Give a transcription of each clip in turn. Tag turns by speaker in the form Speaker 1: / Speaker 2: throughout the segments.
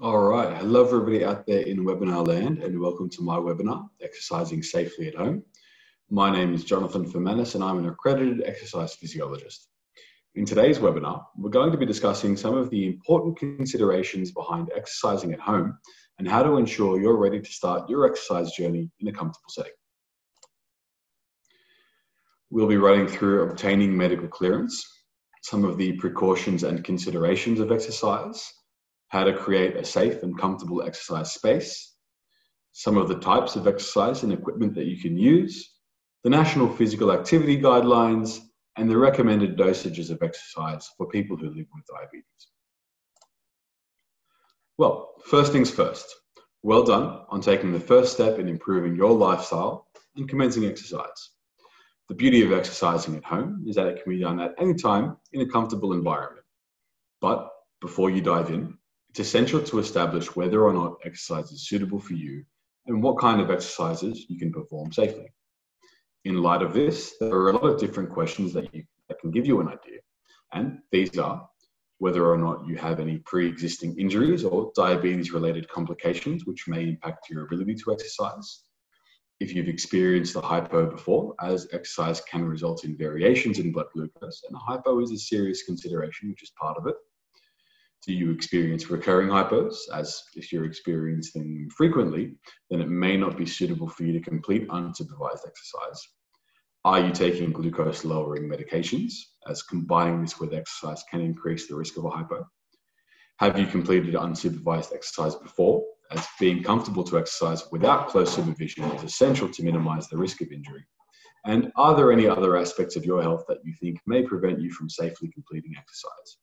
Speaker 1: All right. Hello, everybody out there in webinar land, and welcome to my webinar, Exercising Safely at Home. My name is Jonathan Fermanis, and I'm an accredited exercise physiologist. In today's webinar, we're going to be discussing some of the important considerations behind exercising at home and how to ensure you're ready to start your exercise journey in a comfortable setting. We'll be running through obtaining medical clearance, some of the precautions and considerations of exercise, how to create a safe and comfortable exercise space, some of the types of exercise and equipment that you can use, the National Physical Activity Guidelines, and the recommended dosages of exercise for people who live with diabetes. Well, first things first, well done on taking the first step in improving your lifestyle and commencing exercise. The beauty of exercising at home is that it can be done at any time in a comfortable environment. But before you dive in, it's essential to establish whether or not exercise is suitable for you and what kind of exercises you can perform safely. In light of this, there are a lot of different questions that can give you an idea. And these are whether or not you have any pre-existing injuries or diabetes-related complications which may impact your ability to exercise. If you've experienced a hypo before, as exercise can result in variations in blood glucose, and a hypo is a serious consideration, which is part of it. Do you experience recurring hypos, as if you're experiencing them frequently, then it may not be suitable for you to complete unsupervised exercise. Are you taking glucose-lowering medications, as combining this with exercise can increase the risk of a hypo? Have you completed unsupervised exercise before, as being comfortable to exercise without close supervision is essential to minimize the risk of injury? And are there any other aspects of your health that you think may prevent you from safely completing exercise?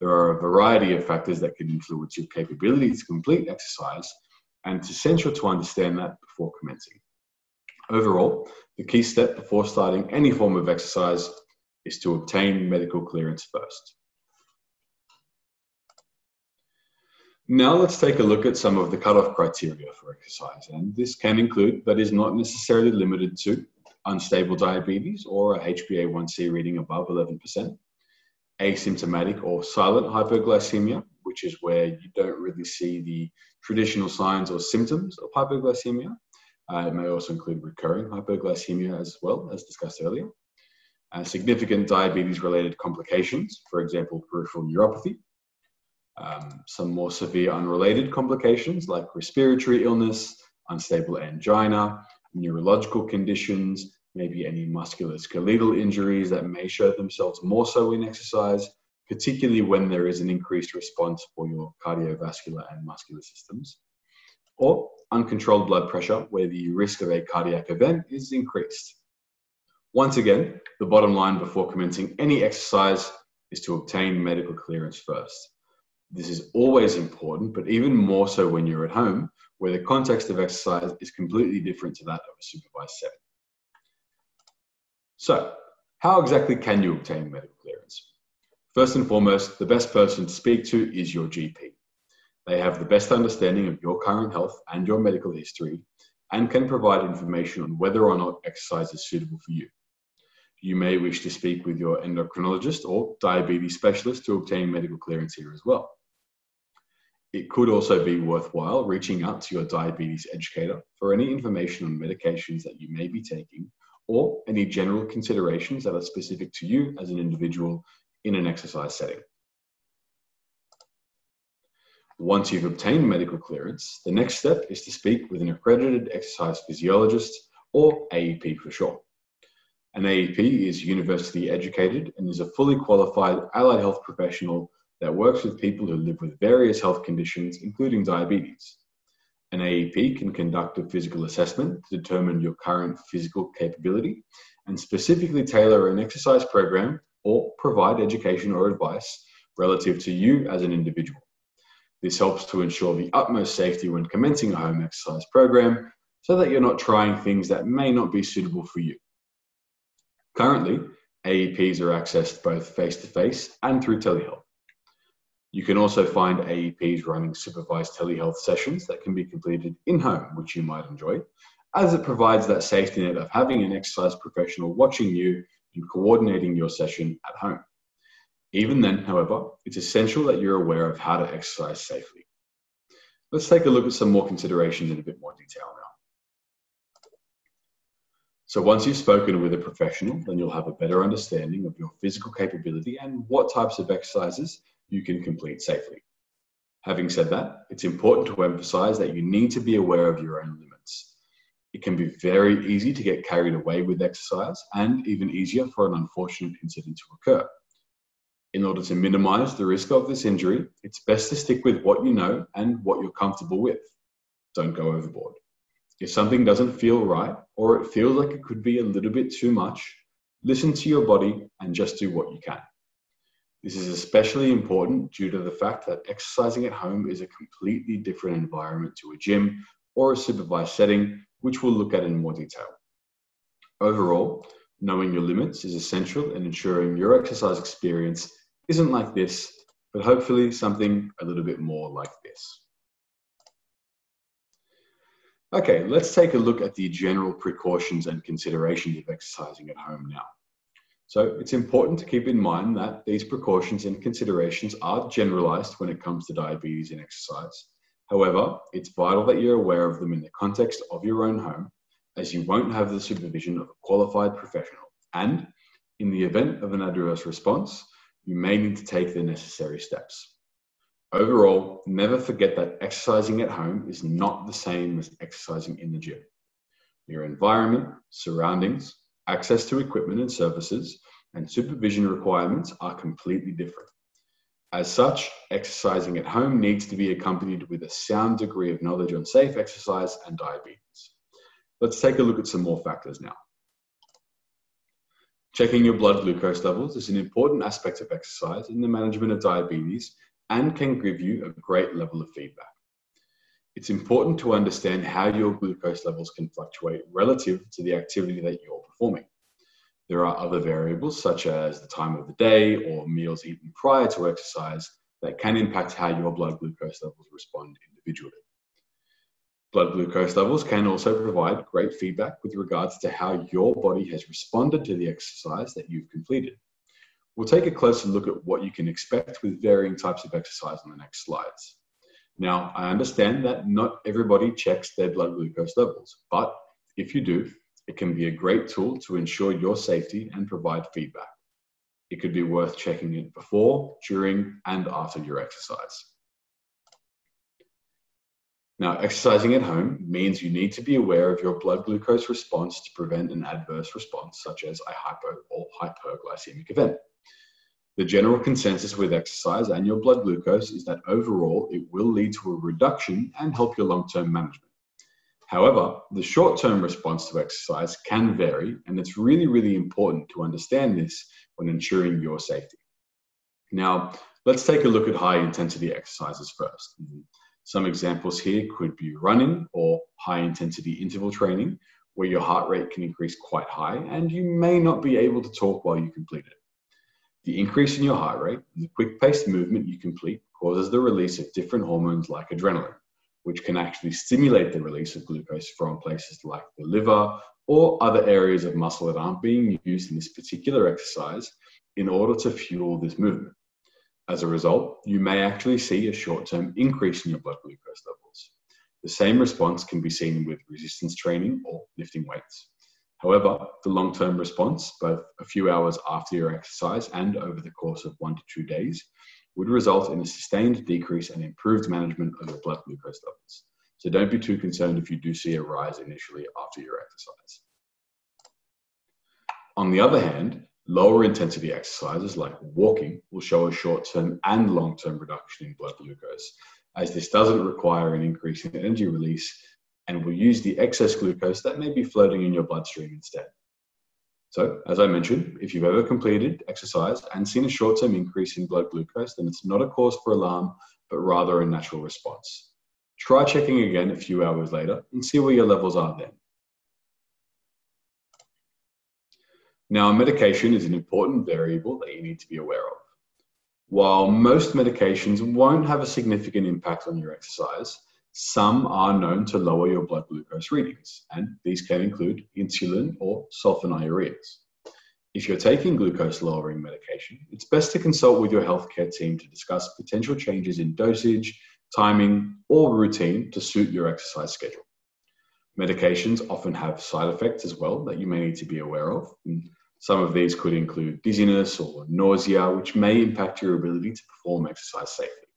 Speaker 1: There are a variety of factors that can influence your capability to complete exercise, and it's essential to understand that before commencing. Overall, the key step before starting any form of exercise is to obtain medical clearance first. Now let's take a look at some of the cutoff criteria for exercise, and this can include, but is not necessarily limited to, unstable diabetes or a HbA1c reading above 11%, asymptomatic or silent hypoglycemia, which is where you don't really see the traditional signs or symptoms of hypoglycemia. It may also include recurring hypoglycemia as well, as discussed earlier. Significant diabetes-related complications, for example, peripheral neuropathy. Some more severe unrelated complications like respiratory illness, unstable angina, neurological conditions, maybe any musculoskeletal injuries that may show themselves more so in exercise, particularly when there is an increased response for your cardiovascular and muscular systems, or uncontrolled blood pressure where the risk of a cardiac event is increased. Once again, the bottom line before commencing any exercise is to obtain medical clearance first. This is always important, but even more so when you're at home, where the context of exercise is completely different to that of a supervised setting. So, how exactly can you obtain medical clearance? First and foremost, the best person to speak to is your GP. They have the best understanding of your current health and your medical history and can provide information on whether or not exercise is suitable for you. You may wish to speak with your endocrinologist or diabetes specialist to obtain medical clearance here as well. It could also be worthwhile reaching out to your diabetes educator for any information on medications that you may be taking or any general considerations that are specific to you as an individual in an exercise setting. Once you've obtained medical clearance, the next step is to speak with an accredited exercise physiologist, or AEP for short. An AEP is university educated and is a fully qualified allied health professional that works with people who live with various health conditions, including diabetes. An AEP can conduct a physical assessment to determine your current physical capability and specifically tailor an exercise program or provide education or advice relative to you as an individual. This helps to ensure the utmost safety when commencing a home exercise program so that you're not trying things that may not be suitable for you. Currently, AEPs are accessed both face-to-face and through telehealth. You can also find AEPs running supervised telehealth sessions that can be completed in-home, which you might enjoy, as it provides that safety net of having an exercise professional watching you and coordinating your session at home. Even then, however, it's essential that you're aware of how to exercise safely. Let's take a look at some more considerations in a bit more detail now. So once you've spoken with a professional, then you'll have a better understanding of your physical capability and what types of exercises you can complete safely. Having said that, it's important to emphasize that you need to be aware of your own limits. It can be very easy to get carried away with exercise and even easier for an unfortunate incident to occur. In order to minimize the risk of this injury, it's best to stick with what you know and what you're comfortable with. Don't go overboard. If something doesn't feel right, or it feels like it could be a little bit too much, listen to your body and just do what you can. This is especially important due to the fact that exercising at home is a completely different environment to a gym or a supervised setting, which we'll look at in more detail. Overall, knowing your limits is essential in ensuring your exercise experience isn't like this, but hopefully something a little bit more like this. Okay, let's take a look at the general precautions and considerations of exercising at home now. So it's important to keep in mind that these precautions and considerations are generalized when it comes to diabetes and exercise. However, it's vital that you're aware of them in the context of your own home, as you won't have the supervision of a qualified professional. And in the event of an adverse response, you may need to take the necessary steps. Overall, never forget that exercising at home is not the same as exercising in the gym. Your environment, surroundings, access to equipment and services, and supervision requirements are completely different. As such, exercising at home needs to be accompanied with a sound degree of knowledge on safe exercise and diabetes. Let's take a look at some more factors now. Checking your blood glucose levels is an important aspect of exercise in the management of diabetes and can give you a great level of feedback. It's important to understand how your glucose levels can fluctuate relative to the activity that you're performing. There are other variables such as the time of the day or meals eaten prior to exercise that can impact how your blood glucose levels respond individually. Blood glucose levels can also provide great feedback with regards to how your body has responded to the exercise that you've completed. We'll take a closer look at what you can expect with varying types of exercise on the next slides. Now, I understand that not everybody checks their blood glucose levels, but if you do, it can be a great tool to ensure your safety and provide feedback. It could be worth checking it before, during, and after your exercise. Now, exercising at home means you need to be aware of your blood glucose response to prevent an adverse response, such as a hypo or hyperglycemic event. The general consensus with exercise and your blood glucose is that overall it will lead to a reduction and help your long-term management. However, the short-term response to exercise can vary, and it's really important to understand this when ensuring your safety. Now, let's take a look at high-intensity exercises first. Some examples here could be running or high-intensity interval training, where your heart rate can increase quite high and you may not be able to talk while you complete it. The increase in your heart rate and the quick-paced movement you complete causes the release of different hormones like adrenaline, which can actually stimulate the release of glucose from places like the liver or other areas of muscle that aren't being used in this particular exercise in order to fuel this movement. As a result, you may actually see a short-term increase in your blood glucose levels. The same response can be seen with resistance training or lifting weights. However, the long-term response, both a few hours after your exercise and over the course of 1 to 2 days, would result in a sustained decrease and improved management of your blood glucose levels. So don't be too concerned if you do see a rise initially after your exercise. On the other hand, lower intensity exercises like walking will show a short-term and long-term reduction in blood glucose, as this doesn't require an increase in energy release and will use the excess glucose that may be floating in your bloodstream instead. So, as I mentioned, if you've ever completed exercise and seen a short-term increase in blood glucose, then it's not a cause for alarm, but rather a natural response. Try checking again a few hours later and see where your levels are then. Now, medication is an important variable that you need to be aware of. While most medications won't have a significant impact on your exercise, some are known to lower your blood glucose readings, and these can include insulin or sulfonylureas. If you're taking glucose-lowering medication, it's best to consult with your healthcare team to discuss potential changes in dosage, timing, or routine to suit your exercise schedule. Medications often have side effects as well that you may need to be aware of. And some of these could include dizziness or nausea, which may impact your ability to perform exercise safely.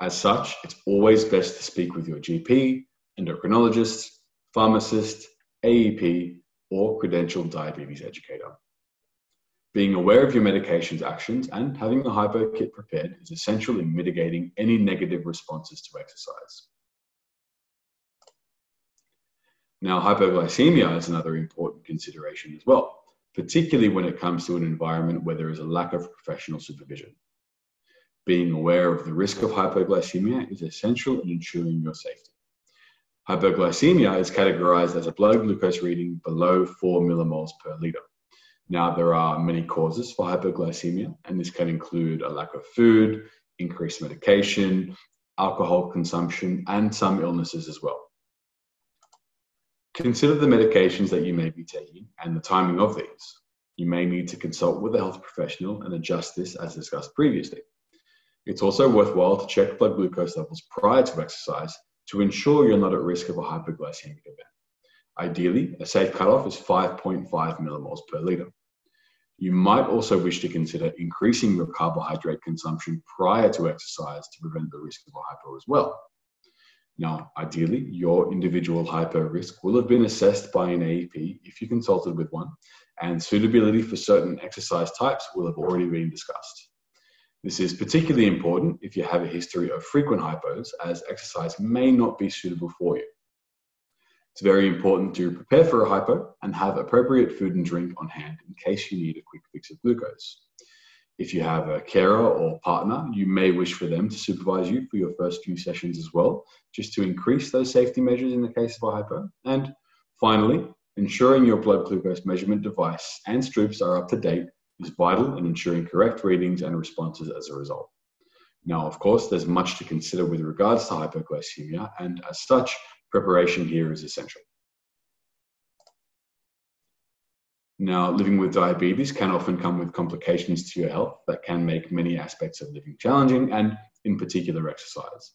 Speaker 1: As such, it's always best to speak with your GP, endocrinologist, pharmacist, AEP, or credentialed diabetes educator. Being aware of your medication's actions and having a Hypo Kit prepared is essential in mitigating any negative responses to exercise. Now, hypoglycemia is another important consideration as well, particularly when it comes to an environment where there is a lack of professional supervision. Being aware of the risk of hypoglycemia is essential in ensuring your safety. Hypoglycemia is categorized as a blood glucose reading below 4 millimoles per liter. Now, there are many causes for hypoglycemia, and this can include a lack of food, increased medication, alcohol consumption, and some illnesses as well. Consider the medications that you may be taking and the timing of these. You may need to consult with a health professional and adjust this as discussed previously. It's also worthwhile to check blood glucose levels prior to exercise to ensure you're not at risk of a hypoglycemic event. Ideally, a safe cutoff is 5.5 millimoles per liter. You might also wish to consider increasing your carbohydrate consumption prior to exercise to prevent the risk of a hypo as well. Now, ideally, your individual hypo risk will have been assessed by an AEP if you consulted with one, and suitability for certain exercise types will have already been discussed. This is particularly important if you have a history of frequent hypos, as exercise may not be suitable for you. It's very important to prepare for a hypo and have appropriate food and drink on hand in case you need a quick fix of glucose. If you have a carer or partner, you may wish for them to supervise you for your first few sessions as well, just to increase those safety measures in the case of a hypo. And finally, ensuring your blood glucose measurement device and strips are up to date is vital in ensuring correct readings and responses as a result. Now, of course, there's much to consider with regards to hypoglycemia, and as such, preparation here is essential. Now, living with diabetes can often come with complications to your health that can make many aspects of living challenging, and in particular exercise.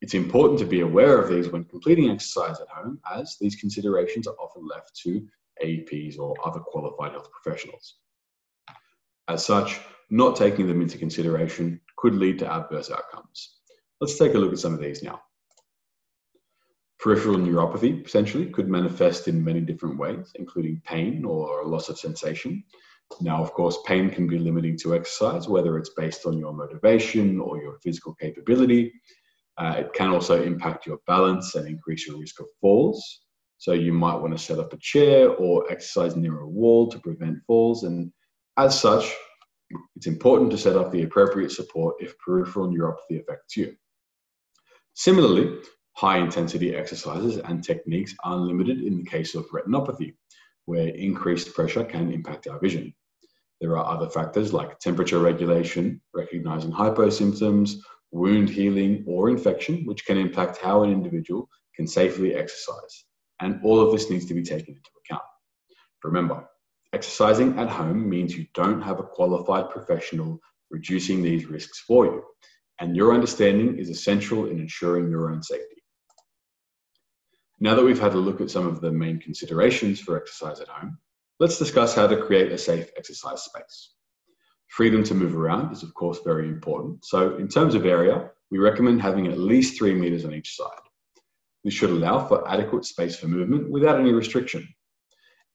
Speaker 1: It's important to be aware of these when completing exercise at home, as these considerations are often left to AEPs or other qualified health professionals. As such, not taking them into consideration could lead to adverse outcomes. Let's take a look at some of these now. Peripheral neuropathy potentially could manifest in many different ways, including pain or a loss of sensation. Now, of course, pain can be limiting to exercise, whether it's based on your motivation or your physical capability. It can also impact your balance and increase your risk of falls. So you might want to set up a chair or exercise near a wall to prevent falls. And as such, it's important to set up the appropriate support if peripheral neuropathy affects you. Similarly, high-intensity exercises and techniques are limited in the case of retinopathy, where increased pressure can impact our vision. There are other factors like temperature regulation, recognizing hypo symptoms, wound healing, or infection, which can impact how an individual can safely exercise. And all of this needs to be taken into account. Remember, exercising at home means you don't have a qualified professional reducing these risks for you, and your understanding is essential in ensuring your own safety. Now that we've had a look at some of the main considerations for exercise at home, let's discuss how to create a safe exercise space. Freedom to move around is of course very important. So in terms of area, we recommend having at least 3 meters on each side. This should allow for adequate space for movement without any restriction.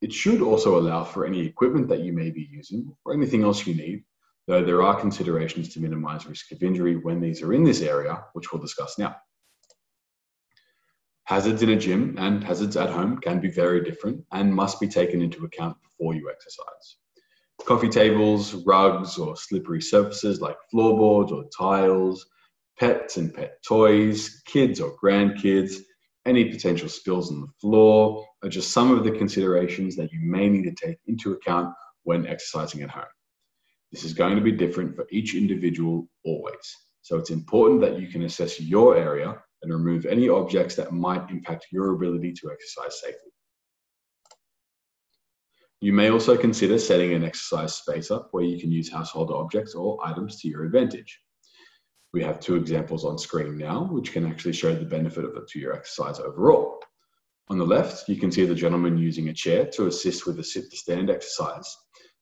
Speaker 1: It should also allow for any equipment that you may be using or anything else you need, though there are considerations to minimize risk of injury when these are in this area, which we'll discuss now. Hazards in a gym and hazards at home can be very different and must be taken into account before you exercise. Coffee tables, rugs, or slippery surfaces like floorboards or tiles, pets and pet toys, kids or grandkids, any potential spills on the floor are just some of the considerations that you may need to take into account when exercising at home. This is going to be different for each individual always. So it's important that you can assess your area and remove any objects that might impact your ability to exercise safely. You may also consider setting an exercise space up where you can use household objects or items to your advantage. We have two examples on screen now, which can actually show the benefit of it to your exercise overall. On the left, you can see the gentleman using a chair to assist with the sit-to-stand exercise.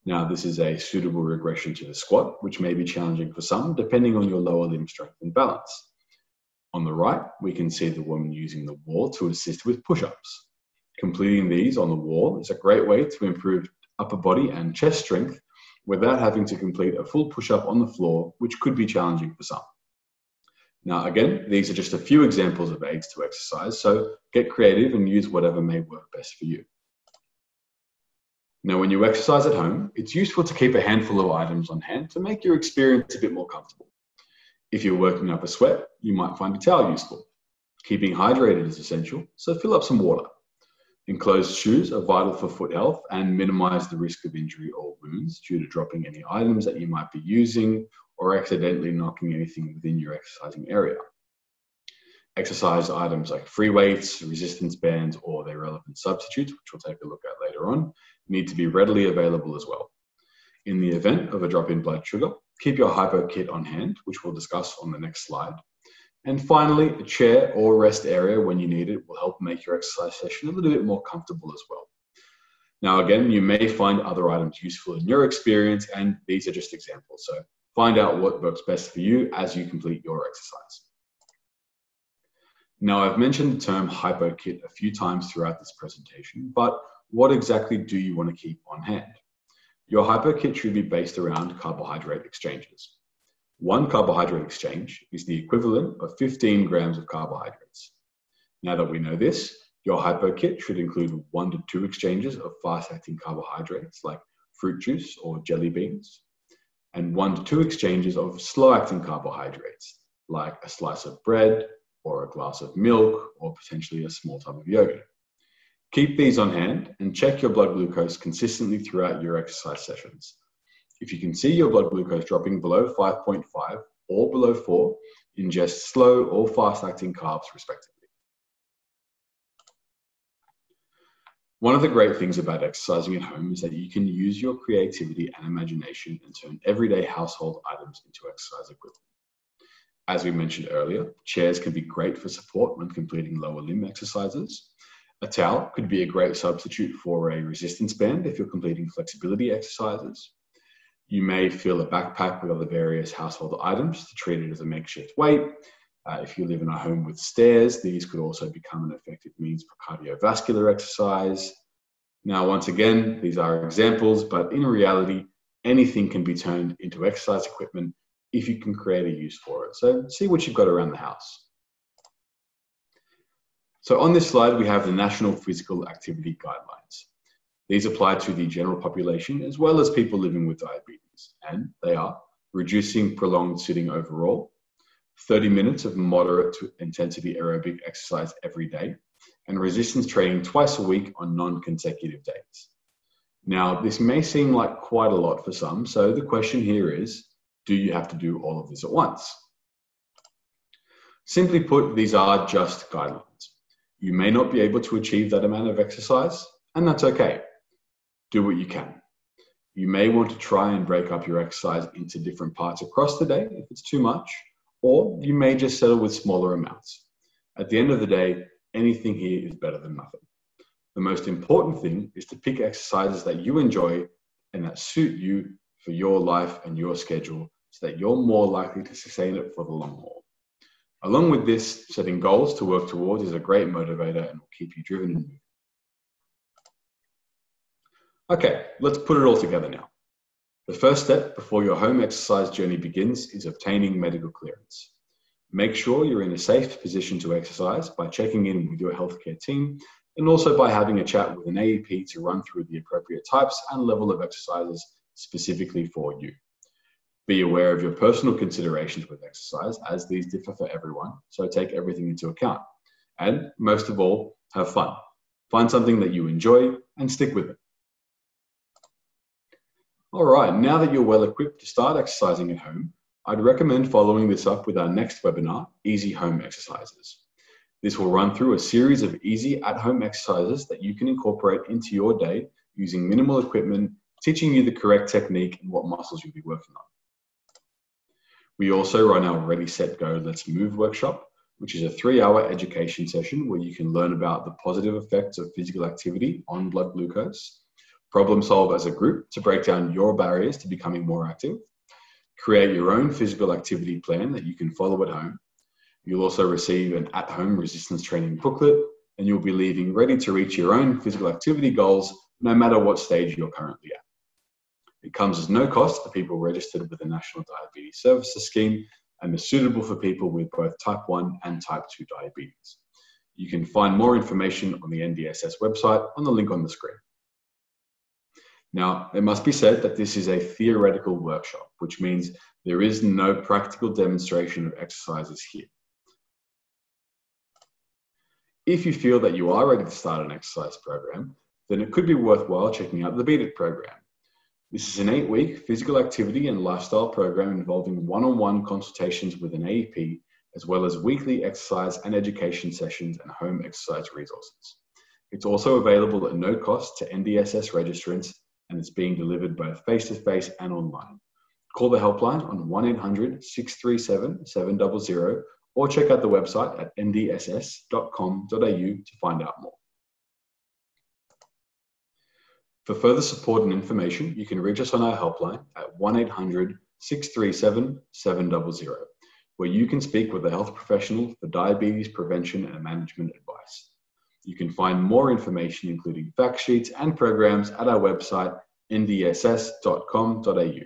Speaker 1: Now, this is a suitable regression to the squat, which may be challenging for some, depending on your lower limb strength and balance. On the right, we can see the woman using the wall to assist with push-ups. Completing these on the wall is a great way to improve upper body and chest strength without having to complete a full push-up on the floor, which could be challenging for some. Now, again, these are just a few examples of aids to exercise, so get creative and use whatever may work best for you. Now, when you exercise at home, it's useful to keep a handful of items on hand to make your experience a bit more comfortable. If you're working up a sweat, you might find a towel useful. Keeping hydrated is essential, so fill up some water. Enclosed shoes are vital for foot health and minimize the risk of injury or wounds due to dropping any items that you might be using or accidentally knocking anything within your exercising area. Exercise items like free weights, resistance bands, or their relevant substitutes, which we'll take a look at later on, need to be readily available as well. In the event of a drop in blood sugar, keep your Hypo Kit on hand, which we'll discuss on the next slide. And finally, a chair or rest area when you need it will help make your exercise session a little bit more comfortable as well. Now, again, you may find other items useful in your experience, and these are just examples. So find out what works best for you as you complete your exercise. Now, I've mentioned the term Hypo Kit a few times throughout this presentation, but what exactly do you want to keep on hand? Your Hypo Kit should be based around carbohydrate exchanges. One carbohydrate exchange is the equivalent of 15 grams of carbohydrates. Now that we know this, your Hypo Kit should include 1 to 2 exchanges of fast-acting carbohydrates like fruit juice or jelly beans, and 1 to 2 exchanges of slow-acting carbohydrates like a slice of bread or a glass of milk or potentially a small tub of yogurt. Keep these on hand and check your blood glucose consistently throughout your exercise sessions. If you can see your blood glucose dropping below 5.5 or below 4, ingest slow or fast-acting carbs respectively. One of the great things about exercising at home is that you can use your creativity and imagination and turn everyday household items into exercise equipment. As we mentioned earlier, chairs can be great for support when completing lower limb exercises. A towel could be a great substitute for a resistance band if you're completing flexibility exercises. You may fill a backpack with other various household items to treat it as a makeshift weight. If you live in a home with stairs, these could also become an effective means for cardiovascular exercise. Now, once again, these are examples, but in reality, anything can be turned into exercise equipment if you can create a use for it. So see what you've got around the house. So on this slide, we have the National Physical Activity Guidelines. These apply to the general population as well as people living with diabetes, and they are reducing prolonged sitting overall, 30 minutes of moderate to intensity aerobic exercise every day, and resistance training twice a week on non-consecutive days. Now, this may seem like quite a lot for some, so the question here is, do you have to do all of this at once? Simply put, these are just guidelines. You may not be able to achieve that amount of exercise, and that's okay. Do what you can. You may want to try and break up your exercise into different parts across the day if it's too much, or you may just settle with smaller amounts. At the end of the day, anything here is better than nothing. The most important thing is to pick exercises that you enjoy and that suit you for your life and your schedule so that you're more likely to sustain it for the long haul. Along with this, setting goals to work towards is a great motivator and will keep you driven and moving. Okay, let's put it all together now. The first step before your home exercise journey begins is obtaining medical clearance. Make sure you're in a safe position to exercise by checking in with your healthcare team and also by having a chat with an AEP to run through the appropriate types and level of exercises specifically for you. Be aware of your personal considerations with exercise, as these differ for everyone, so take everything into account. And most of all, have fun. Find something that you enjoy and stick with it. All right, now that you're well equipped to start exercising at home, I'd recommend following this up with our next webinar, Easy Home Exercises. This will run through a series of easy at-home exercises that you can incorporate into your day using minimal equipment, teaching you the correct technique and what muscles you'll be working on. We also run our Ready, Set, Go, Let's Move workshop, which is a 3-hour education session where you can learn about the positive effects of physical activity on blood glucose, problem solve as a group to break down your barriers to becoming more active, create your own physical activity plan that you can follow at home. You'll also receive an at-home resistance training booklet, and you'll be leaving ready to reach your own physical activity goals, no matter what stage you're currently at. It comes as no cost for people registered with the National Diabetes Services Scheme and is suitable for people with both type 1 and type 2 diabetes. You can find more information on the NDSS website on the link on the screen. Now, it must be said that this is a theoretical workshop, which means there is no practical demonstration of exercises here. If you feel that you are ready to start an exercise program, then it could be worthwhile checking out the Beat It program. This is an 8-week physical activity and lifestyle program involving one-on-one consultations with an AEP, as well as weekly exercise and education sessions and home exercise resources. It's also available at no cost to NDSS registrants, and it's being delivered both face-to-face and online. Call the helpline on 1-800-637-700 or check out the website at ndss.com.au to find out more. For further support and information, you can reach us on our helpline at 1-800-637-700, where you can speak with a health professional for diabetes prevention and management advice. You can find more information, including fact sheets and programs, at our website, ndss.com.au.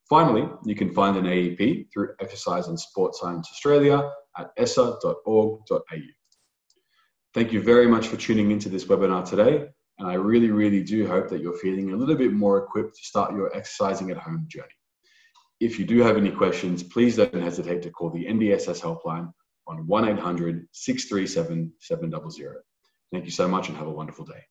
Speaker 1: Finally, you can find an AEP through Exercise and Sport Science Australia at essa.org.au. Thank you very much for tuning into this webinar today, and I really do hope that you're feeling a little bit more equipped to start your exercising at home journey. If you do have any questions, please don't hesitate to call the NDSS helpline on 1-800-637-700. Thank you so much and have a wonderful day.